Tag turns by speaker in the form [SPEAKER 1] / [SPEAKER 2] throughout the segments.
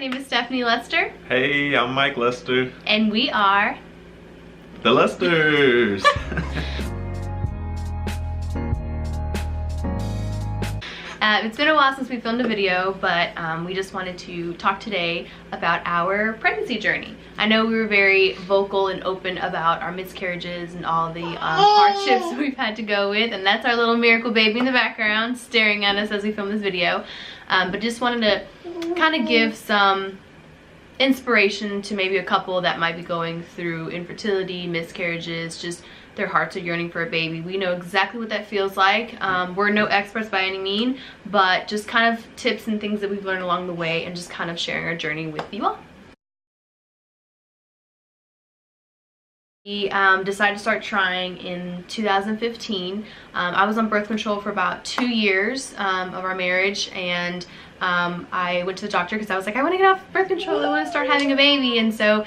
[SPEAKER 1] name is Stephanie Lester.
[SPEAKER 2] Hey, I'm Mike Lester.
[SPEAKER 1] And we are
[SPEAKER 2] the Lesters.
[SPEAKER 1] It's been a while since we filmed a video, but we just wanted to talk today about our pregnancy journey. I know we were very vocal and open about our miscarriages and all the hardships we've had to go with, and that's our little miracle baby in the background staring at us as we film this video. But just wanted to kind of give some inspiration to maybe a couple that might be going through infertility, miscarriages, just their hearts are yearning for a baby. We know exactly what that feels like. We're no experts by any means, but just kind of tips and things that we've learned along the way and just kind of sharing our journey with you all. We decided to start trying in 2015. I was on birth control for about 2 years of our marriage, and I went to the doctor because I was like, I want to get off birth control, I want to start having a baby. And so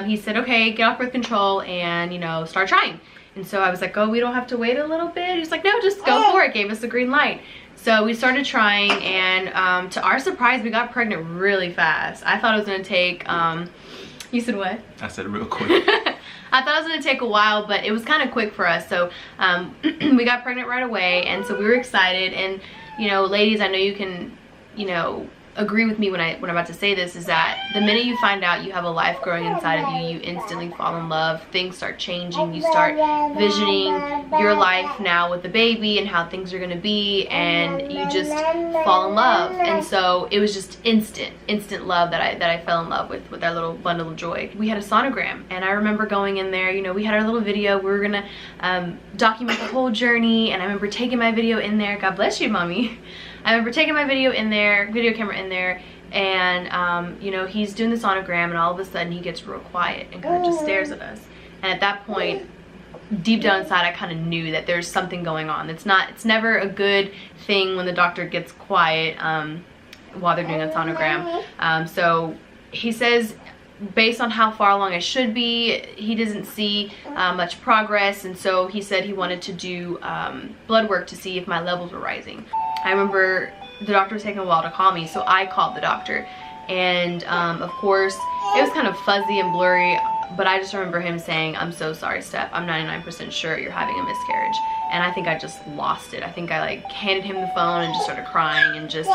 [SPEAKER 1] he said, okay, get off birth control and, you know, start trying. And so I was like, oh, we don't have to wait a little bit? He's like, no, just go for it. Gave us the green light. So we started trying, and to our surprise, we got pregnant really fast. I thought it was going to take, you said what?
[SPEAKER 2] I said real quick.
[SPEAKER 1] I thought it was going to take a while, but it was kind of quick for us. So we got pregnant right away, and so we were excited. And, you know, ladies, I know you can, you know, agree with me when I'm about to say this, is that the minute you find out you have a life growing inside of you, you instantly fall in love. Things start changing. You start visioning your life now with the baby and how things are going to be, and you just fall in love. And so it was just instant love that I fell in love with our little bundle of joy. We had a sonogram, and I remember going in there, you know, we had our little video. We were gonna document the whole journey, and I remember taking my video in there. God bless you, mommy. I remember taking my video in there, video camera in there, and you know, he's doing the sonogram, and all of a sudden he gets real quiet and kind of just stares at us. And at that point, deep down inside, I kind of knew that there's something going on. It's never a good thing when the doctor gets quiet while they're doing a sonogram. So he says, based on how far along I should be, he doesn't see much progress, and so he said he wanted to do blood work to see if my levels were rising. I remember the doctor was taking a while to call me, so I called the doctor, and of course it was kind of fuzzy and blurry, but I just remember him saying, I'm so sorry, Steph, I'm 99% sure you're having a miscarriage. And I think I just lost it. I think I like handed him the phone and just started crying, and just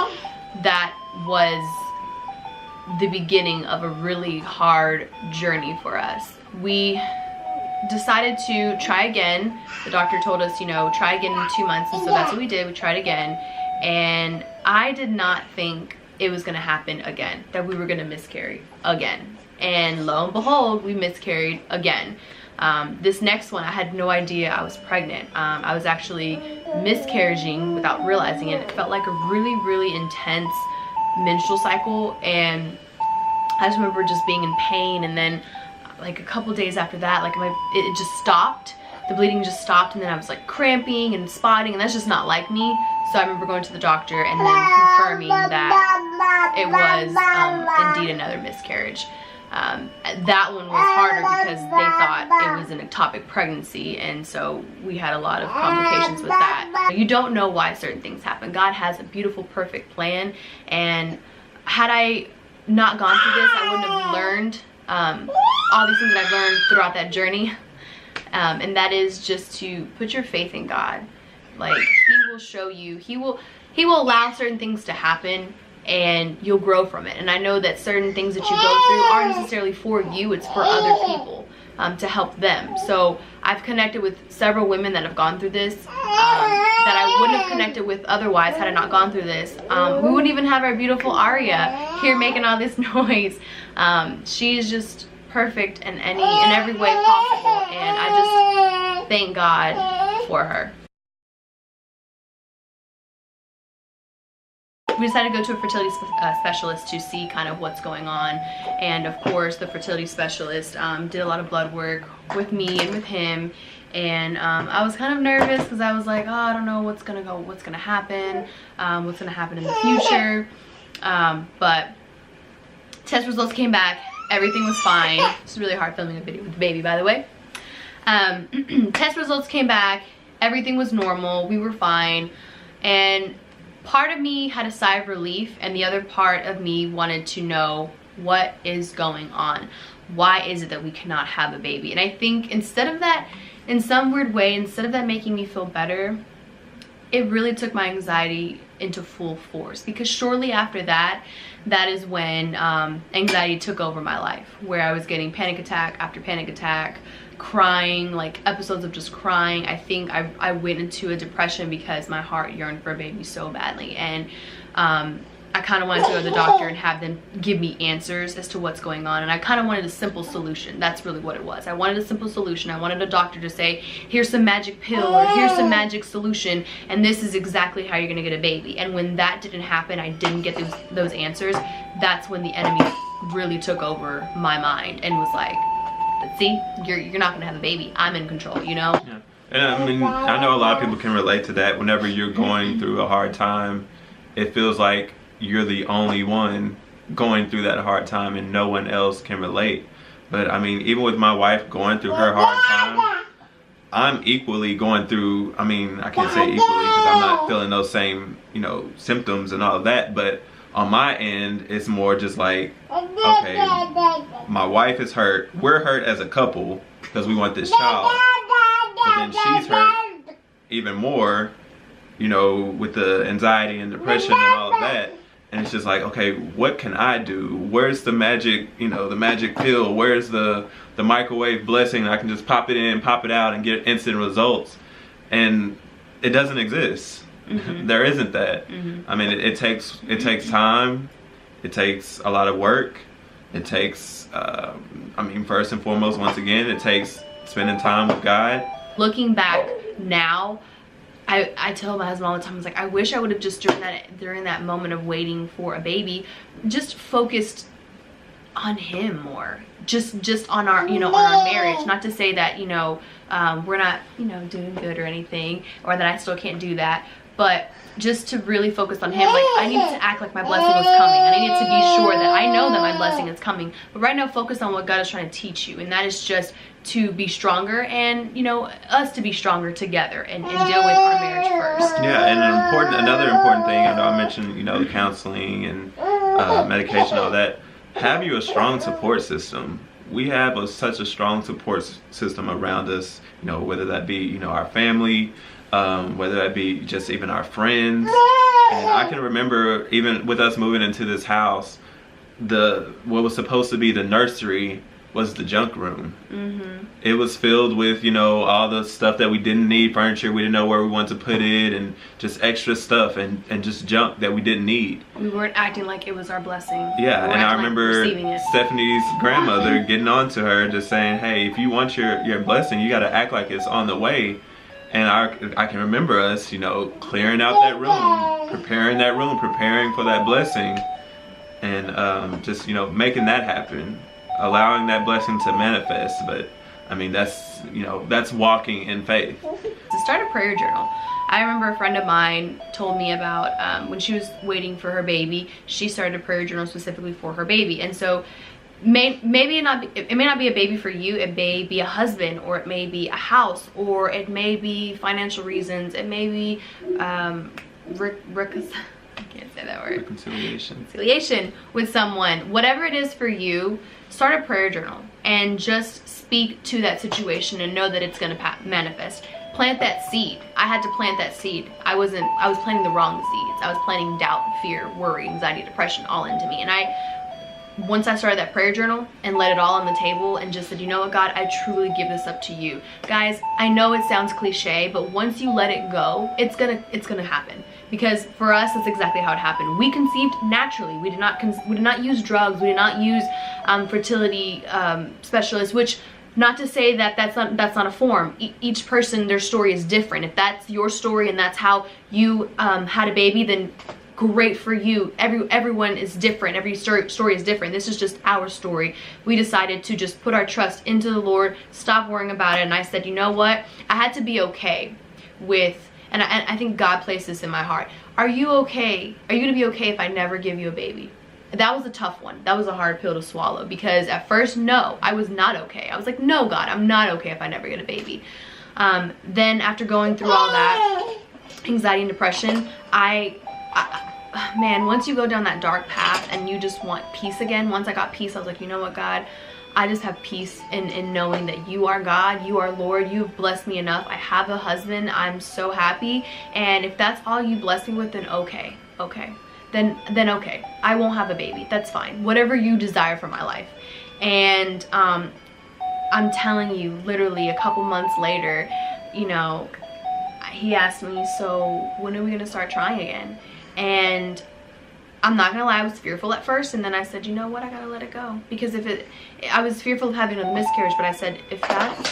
[SPEAKER 1] that was the beginning of a really hard journey for us. We decided to try again. The doctor told us, you know, try again in 2 months, and so that's what we did. We tried again, and I did not think it was gonna happen again, that we were gonna miscarry again. And lo and behold, we miscarried again. This next one, I had no idea I was pregnant. I was actually miscarriaging without realizing it. It felt like a really intense menstrual cycle, and I just remember just being in pain. And then like a couple days after that, like it just stopped. The bleeding just stopped, and then I was like cramping and spotting, and that's just not like me. So I remember going to the doctor and then confirming that it was indeed another miscarriage. That one was harder because they thought it was an ectopic pregnancy, and so we had a lot of complications with that. You don't know why certain things happen. God has a beautiful, perfect plan, and had I not gone through this, I wouldn't have learned all these things that I've learned throughout that journey. And that is just to put your faith in God. Like, he will show you, he will allow certain things to happen, and you'll grow from it. And I know that certain things that you go through aren't necessarily for you, it's for other people, to help them. So I've connected with several women that have gone through this that I wouldn't have connected with otherwise had I not gone through this. We wouldn't even have our beautiful Aria here making all this noise. She's just perfect in every way possible, and I just thank God for her. We decided to go to a fertility specialist to see kind of what's going on, and of course the fertility specialist did a lot of blood work with me and with him, and I was kind of nervous because I was like, oh, I don't know what's gonna happen in the future, but test results came back, everything was fine. It's really hard filming a video with the baby, by the way. Test results came back, everything was normal, we were fine, and part of me had a sigh of relief, and the other part of me wanted to know what is going on. Why is it that we cannot have a baby? And I think instead of that, in some weird way, instead of that making me feel better, it really took my anxiety into full force, because shortly after that, that is when anxiety took over my life, where I was getting panic attack after panic attack, crying, like episodes of just crying. I think I went into a depression because my heart yearned for a baby so badly, and I kind of wanted to go to the doctor and have them give me answers as to what's going on. And I kind of wanted a simple solution. That's really what it was. I wanted a simple solution. I wanted a doctor to say, here's some magic pill, or here's some magic solution, and this is exactly how you're gonna get a baby. And when that didn't happen, I didn't get those answers, that's when the enemy really took over my mind and was like, see, you're not gonna have a baby. I'm in control, you know?
[SPEAKER 2] Yeah. And I mean, I know a lot of people can relate to that. Whenever you're going through a hard time, it feels like you're the only one going through that hard time and no one else can relate. But I mean, even with my wife going through her hard time, I'm equally going through, I mean, I can't say equally because I'm not feeling those same, you know, symptoms and all of that, but on my end, it's more just like, okay, my wife is hurt, we're hurt as a couple because we want this child, but then she's hurt even more, you know, with the anxiety and depression and all of that. And it's just like, okay, what can I do? Where's the magic, you know, the magic pill? Where's the microwave blessing? I can just pop it in, pop it out, and get instant results. And it doesn't exist. Mm-hmm. There isn't that. Mm-hmm. I mean, it takes time. It takes a lot of work. It takes, I mean, first and foremost, once again, it takes spending time with God.
[SPEAKER 1] Looking back now, I tell my husband all the time, I was like, I wish I would have just during that moment of waiting for a baby, just focused on him more, just on our, you know, on our marriage. Not to say that, you know, we're not, you know, doing good or anything, or that I still can't do that, but just to really focus on him. Like, I needed to act like my blessing was coming. I needed to be sure that I know that my blessing is coming. But right now, focus on what God is trying to teach you, and that is just to be stronger, and, you know, us to be stronger together and deal with our marriage first.
[SPEAKER 2] Yeah, and another important thing, I know I mentioned, you know, the counseling and medication, all that. Have you a strong support system? We have such a strong support system around us, you know, whether that be, you know, our family, whether that be just even our friends. And I can remember, even with us moving into this house, what was supposed to be the nursery was the junk room. Mm-hmm. It was filled with, you know, all the stuff that we didn't need, furniture we didn't know where we wanted to put it, and just extra stuff and just junk that we didn't need. We
[SPEAKER 1] weren't acting like it was our blessing.
[SPEAKER 2] Yeah, and I remember Stephanie's grandmother getting on to her, just saying, hey, if you want your blessing, you got to act like it's on the way. And I can remember us, you know, clearing out that room, preparing for that blessing, and just, you know, making that happen, allowing that blessing to manifest. But I mean, that's, you know, that's walking in faith.
[SPEAKER 1] To start a prayer journal. I remember a friend of mine told me about when she was waiting for her baby, she started a prayer journal specifically for her baby. And so it may not be a baby for you. It may be a husband, or it may be a house, or it may be financial reasons. It may be I can't say that word. Reconciliation with someone. Whatever it is for you, start a prayer journal and just speak to that situation and know that it's going to manifest. Plant that seed. I had to plant that seed. I was planting the wrong seeds. I was planting doubt, fear, worry, anxiety, depression all into me. And once I started that prayer journal and let it all on the table and just said, you know what, God, I truly give this up to you. Guys, I know it sounds cliche, but once you let it go, it's gonna happen. Because for us, that's exactly how it happened. We conceived naturally. We did not use drugs. We did not use fertility specialists, which, not to say that that's not a form. Each person, their story is different. If that's your story and that's how you had a baby, then great for you. Everyone is different. Every story is different. This is just our story. We decided to just put our trust into the Lord, stop worrying about it. And I said, you know what? I had to be okay with, and I think God placed this in my heart. Are you okay? Are you gonna be okay if I never give you a baby? That was a tough one. That was a hard pill to swallow, because at first, no, I was not okay. I was like, no, God, I'm not okay if I never get a baby. Then after going through all that anxiety and depression, I man, once you go down that dark path and you just want peace again, once I got peace, I was like, you know what, God, I just have peace in knowing that you are God, you are Lord, you've blessed me enough. I have a husband, I'm so happy. And if that's all you bless me with, then okay. Then okay, I won't have a baby, that's fine. Whatever you desire for my life. And I'm telling you, literally a couple months later, you know, he asked me, so when are we gonna start trying again? And I'm not gonna lie, I was fearful at first, and then I said, you know what, I gotta let it go. Because I was fearful of having a miscarriage, but I said, if that's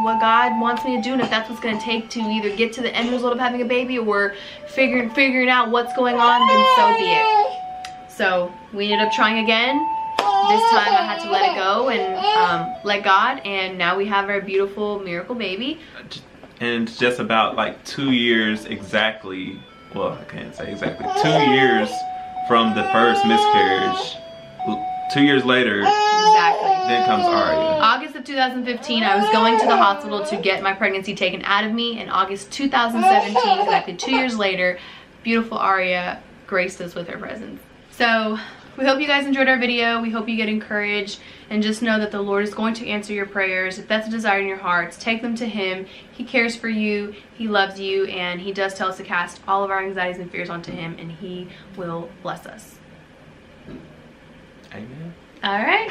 [SPEAKER 1] what God wants me to do, and if that's what's gonna take to either get to the end result of having a baby or figuring out what's going on, then so be it. So we ended up trying again. This time I had to let it go and let God, and now we have our beautiful miracle baby.
[SPEAKER 2] And it's just about like 2 years exactly, well, I can't say exactly, 2 years from the first miscarriage. 2 years later,
[SPEAKER 1] exactly,
[SPEAKER 2] then comes Aria.
[SPEAKER 1] August of 2015, I was going to the hospital to get my pregnancy taken out of me. In August 2017, exactly 2 years later, beautiful Aria graced us with her presence. So we hope you guys enjoyed our video. We hope you get encouraged, and just know that the Lord is going to answer your prayers. If that's a desire in your hearts, take them to Him. He cares for you, He loves you, and He does tell us to cast all of our anxieties and fears onto Him, and He will bless us.
[SPEAKER 2] Amen.
[SPEAKER 1] All right.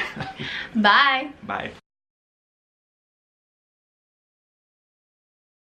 [SPEAKER 1] Bye.
[SPEAKER 2] Bye.